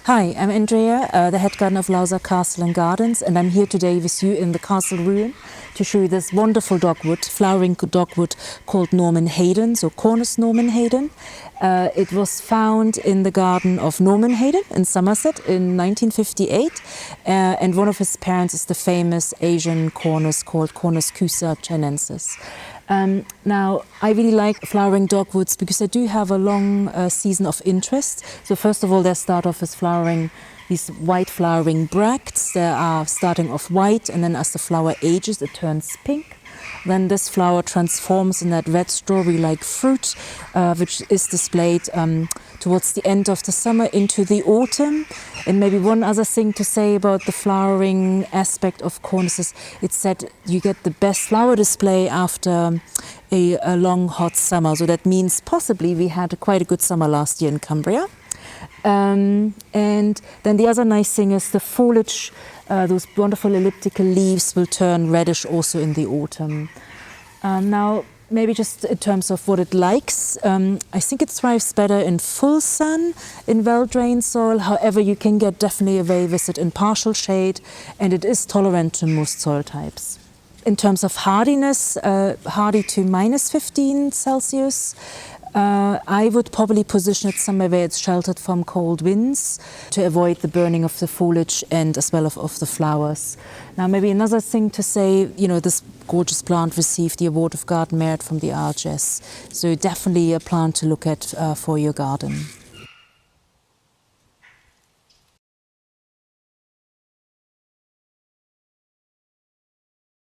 Hi, I'm Andrea, the head gardener of Lowther Castle and Gardens, and I'm here today with you in the castle ruin to show you this wonderful dogwood, flowering dogwood called Norman Hadden, so Cornus Norman Hadden. It was found in the garden of Norman Hadden in Somerset in 1958, and one of his parents is the famous Asian Cornus called Cornus chinensis. Now, I really like flowering dogwoods because they do have a long season of interest. So first of all, they start off as flowering these white flowering bracts. They are starting off white, and then as the flower ages, it turns pink. Then this flower transforms in that red strawberry-like fruit, which is displayed towards the end of the summer into the autumn. And maybe one other thing to say about the flowering aspect of Cornus is it's said you get the best flower display after a long hot summer. So that means possibly we had quite a good summer last year in Cumbria. And then the other nice thing is the foliage, those wonderful elliptical leaves will turn reddish also in the autumn. Now, maybe just in terms of what it likes, I think it thrives better in full sun, in well-drained soil. However, you can get definitely away with it in partial shade, and it is tolerant to most soil types. In terms of hardiness, hardy to -15 Celsius. I would probably position it somewhere where it's sheltered from cold winds to avoid the burning of the foliage and as well of the flowers. Now, maybe another thing to say, this gorgeous plant received the Award of Garden Merit from the RHS. So definitely a plant to look at for your garden.